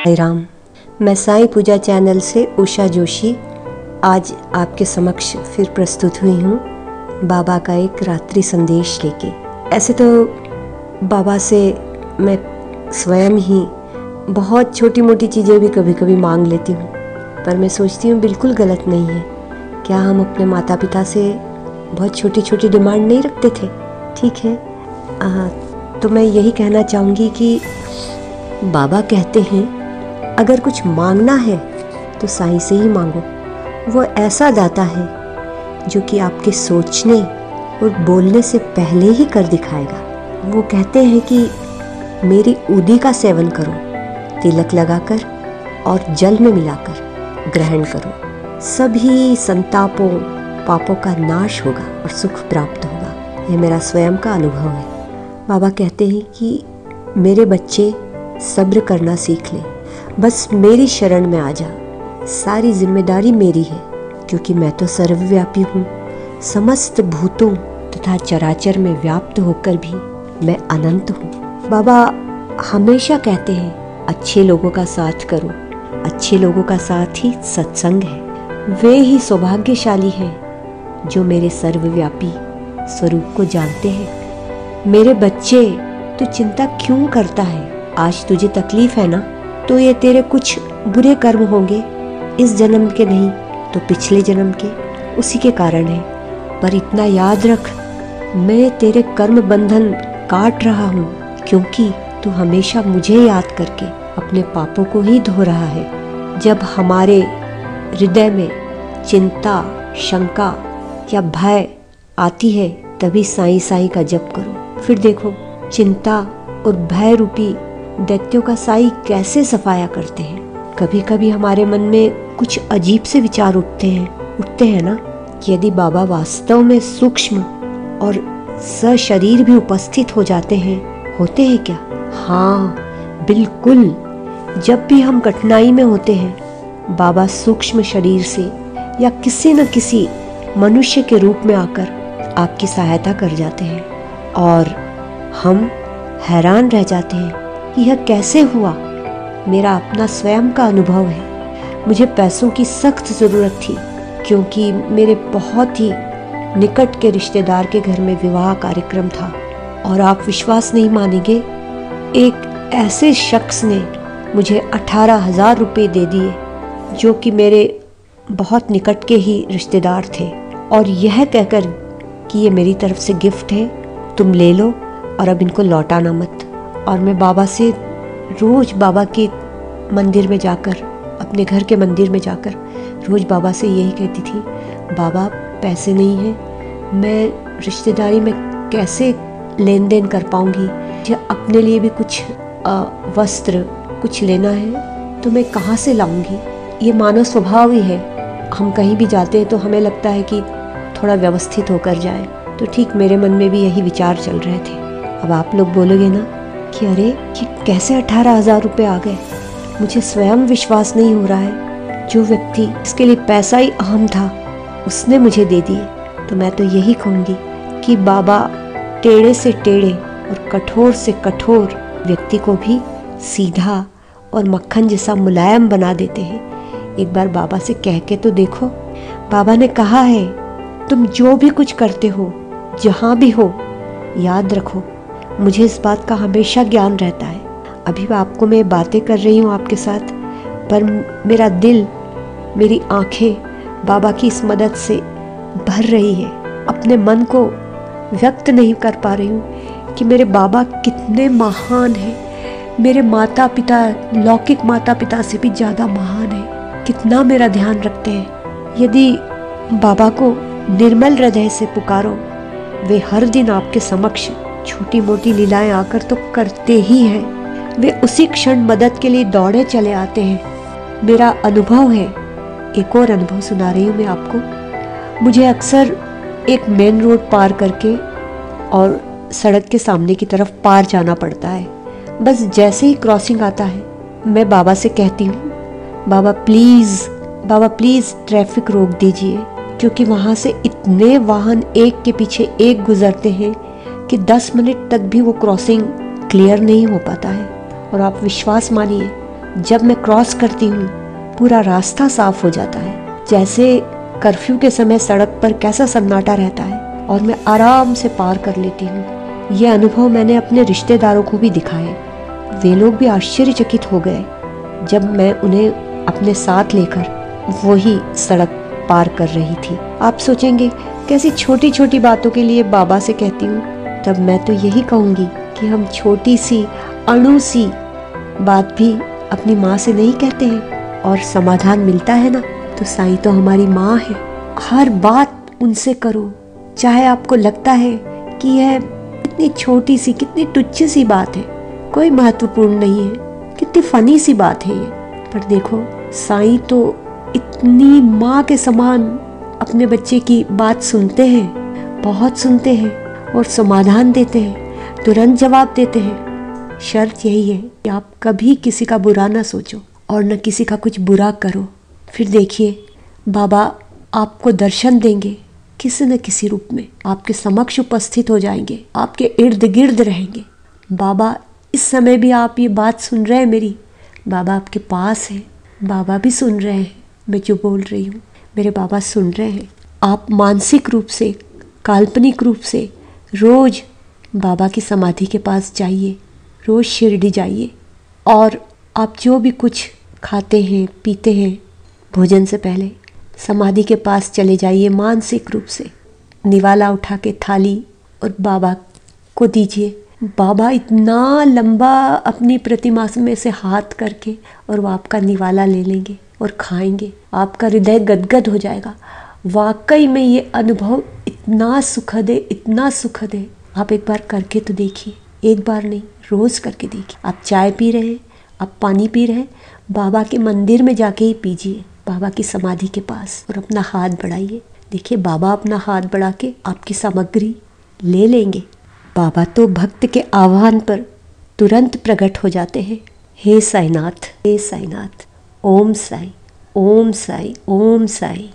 साई राम। मैं साई पूजा चैनल से उषा जोशी आज आपके समक्ष फिर प्रस्तुत हुई हूँ बाबा का एक रात्रि संदेश लेके। ऐसे तो बाबा से मैं स्वयं ही बहुत छोटी मोटी चीज़ें भी कभी कभी मांग लेती हूँ, पर मैं सोचती हूँ बिल्कुल गलत नहीं है। क्या हम अपने माता पिता से बहुत छोटी छोटी डिमांड नहीं रखते थे? ठीक है, तो मैं यही कहना चाहूँगी कि बाबा कहते हैं अगर कुछ मांगना है तो साईं से ही मांगो। वो ऐसा दाता है जो कि आपके सोचने और बोलने से पहले ही कर दिखाएगा। वो कहते हैं कि मेरी उदी का सेवन करो, तिलक लगाकर और जल में मिलाकर ग्रहण करो, सभी संतापों पापों का नाश होगा और सुख प्राप्त होगा। ये मेरा स्वयं का अनुभव है। बाबा कहते हैं कि मेरे बच्चे सब्र करना सीख ले, बस मेरी शरण में आ जा। सारी जिम्मेदारी मेरी है क्योंकि मैं तो सर्वव्यापी हूँ। समस्त भूतों तथा चराचर में व्याप्त होकर भी मैं अनंत हूँ। बाबा हमेशा कहते हैं अच्छे लोगों का साथ करो, अच्छे लोगों का साथ ही सत्संग है। वे ही सौभाग्यशाली हैं जो मेरे सर्वव्यापी स्वरूप को जानते हैं। मेरे बच्चे तू चिंता क्यों करता है? आज तुझे तकलीफ है ना, तो ये तेरे कुछ बुरे कर्म होंगे, इस जन्म के नहीं तो पिछले जन्म के, उसी के कारण है। पर इतना याद रख, मैं तेरे कर्म बंधन काट रहा हूँ क्योंकि तू हमेशा मुझे याद करके अपने पापों को ही धो रहा है। जब हमारे हृदय में चिंता, शंका या भय आती है तभी साईं साईं का जप करो। फिर देखो चिंता और भय रूपी दैत्यों का साईं कैसे सफाया करते हैं। कभी कभी हमारे मन में कुछ अजीब से विचार उठते हैं ना कि यदि बाबा वास्तव में सूक्ष्म और सशरीर भी उपस्थित हो जाते हैं, होते हैं क्या? हाँ बिल्कुल। जब भी हम कठिनाई में होते हैं, बाबा सूक्ष्म शरीर से या किसी न किसी मनुष्य के रूप में आकर आपकी सहायता कर जाते हैं और हम हैरान रह जाते हैं कि यह कैसे हुआ। मेरा अपना स्वयं का अनुभव है। मुझे पैसों की सख्त ज़रूरत थी क्योंकि मेरे बहुत ही निकट के रिश्तेदार के घर में विवाह कार्यक्रम था और आप विश्वास नहीं मानेंगे, एक ऐसे शख्स ने मुझे 18,000 रुपये दे दिए जो कि मेरे बहुत निकट के ही रिश्तेदार थे, और यह कहकर कि ये मेरी तरफ से गिफ्ट है, तुम ले लो और अब इनको लौटाना मत। और मैं बाबा से रोज़ बाबा के मंदिर में जाकर, अपने घर के मंदिर में जाकर रोज़ बाबा से यही कहती थी, बाबा पैसे नहीं हैं, मैं रिश्तेदारी में कैसे लेन देन कर पाऊँगी? मुझे अपने लिए भी कुछ वस्त्र कुछ लेना है तो मैं कहाँ से लाऊंगी? ये मानव स्वभाव ही है। हम कहीं भी जाते हैं तो हमें लगता है कि थोड़ा व्यवस्थित होकर जाए। तो ठीक मेरे मन में भी यही विचार चल रहे थे। अब आप लोग बोलोगे ना कि अरे ये कैसे 18,000 रुपये आ गए? मुझे स्वयं विश्वास नहीं हो रहा है। जो व्यक्ति इसके लिए पैसा ही अहम था उसने मुझे दे दिए। तो मैं तो यही कहूँगी कि बाबा टेढ़े से टेढ़े और कठोर से कठोर व्यक्ति को भी सीधा और मक्खन जैसा मुलायम बना देते हैं। एक बार बाबा से कह के तो देखो। बाबा ने कहा है तुम जो भी कुछ करते हो, जहाँ भी हो, याद रखो मुझे इस बात का हमेशा ज्ञान रहता है। अभी आपको मैं बातें कर रही हूँ आपके साथ, पर मेरा दिल, मेरी आंखें बाबा की इस मदद से भर रही है। अपने मन को व्यक्त नहीं कर पा रही हूँ कि मेरे बाबा कितने महान हैं। मेरे माता पिता लौकिक माता पिता से भी ज़्यादा महान है। कितना मेरा ध्यान रखते हैं। यदि बाबा को निर्मल हृदय से पुकारो, वे हर दिन आपके समक्ष छोटी मोटी लीलाएं आकर तो करते ही हैं। वे उसी क्षण मदद के लिए दौड़े चले आते हैं। मेरा अनुभव है। एक और अनुभव सुना रही हूँ मैं आपको। मुझे अक्सर एक मेन रोड पार करके और सड़क के सामने की तरफ पार जाना पड़ता है। बस जैसे ही क्रॉसिंग आता है मैं बाबा से कहती हूँ, बाबा प्लीज़ ट्रैफिक रोक दीजिए, क्योंकि वहाँ से इतने वाहन एक के पीछे एक गुजरते हैं कि 10 मिनट तक भी वो क्रॉसिंग क्लियर नहीं हो पाता है। और आप विश्वास मानिए, जब मैं क्रॉस करती हूँ पूरा रास्ता साफ हो जाता है, जैसे कर्फ्यू के समय सड़क पर कैसा सन्नाटा रहता है, और मैं आराम से पार कर लेती हूँ। ये अनुभव मैंने अपने रिश्तेदारों को भी दिखाए। वे लोग भी आश्चर्यचकित हो गए जब मैं उन्हें अपने साथ लेकर वही सड़क पार कर रही थी। आप सोचेंगे कैसी छोटी छोटी बातों के लिए बाबा से कहती हूँ, तब मैं तो यही कहूँगी कि हम छोटी सी अणु सी बात भी अपनी माँ से नहीं कहते हैं और समाधान मिलता है ना। तो साईं तो हमारी माँ है। हर बात उनसे करो, चाहे आपको लगता है कि यह कितनी छोटी सी, कितनी तुच्छ सी बात है, कोई महत्वपूर्ण नहीं है, कितनी फनी सी बात है ये, पर देखो साईं तो इतनी माँ के समान अपने बच्चे की बात सुनते हैं, बहुत सुनते हैं और समाधान देते हैं, तुरंत जवाब देते हैं। शर्त यही है कि आप कभी किसी का बुरा ना सोचो और न किसी का कुछ बुरा करो। फिर देखिए बाबा आपको दर्शन देंगे, किसी न किसी रूप में आपके समक्ष उपस्थित हो जाएंगे, आपके इर्द गिर्द रहेंगे। बाबा इस समय भी आप ये बात सुन रहे हैं मेरी, बाबा आपके पास है, बाबा भी सुन रहे हैं मैं जो बोल रही हूँ, मेरे बाबा सुन रहे हैं। आप मानसिक रूप से, काल्पनिक रूप से रोज बाबा की समाधि के पास जाइए, रोज शिरडी जाइए, और आप जो भी कुछ खाते हैं पीते हैं भोजन से पहले समाधि के पास चले जाइए, मानसिक रूप से निवाला उठा के थाली और बाबा को दीजिए। बाबा इतना लंबा अपनी प्रतिमा में से हाथ करके और वो आपका निवाला ले लेंगे और खाएंगे, आपका हृदय गदगद हो जाएगा। वाकई में ये अनुभव इतना सुखद है, इतना सुखद है। आप एक बार करके तो देखिए, एक बार नहीं, रोज करके देखिए। आप चाय पी रहे हैं, आप पानी पी रहे हैं, बाबा के मंदिर में जाके ही पीजिए, बाबा की समाधि के पास, और अपना हाथ बढ़ाइए। देखिए बाबा अपना हाथ बढ़ा के आपकी सामग्री ले लेंगे। बाबा तो भक्त के आह्वान पर तुरंत प्रकट हो जाते हैं। हे साईनाथ, हे साईनाथ, ओम साई, ओम साई, ओम साई।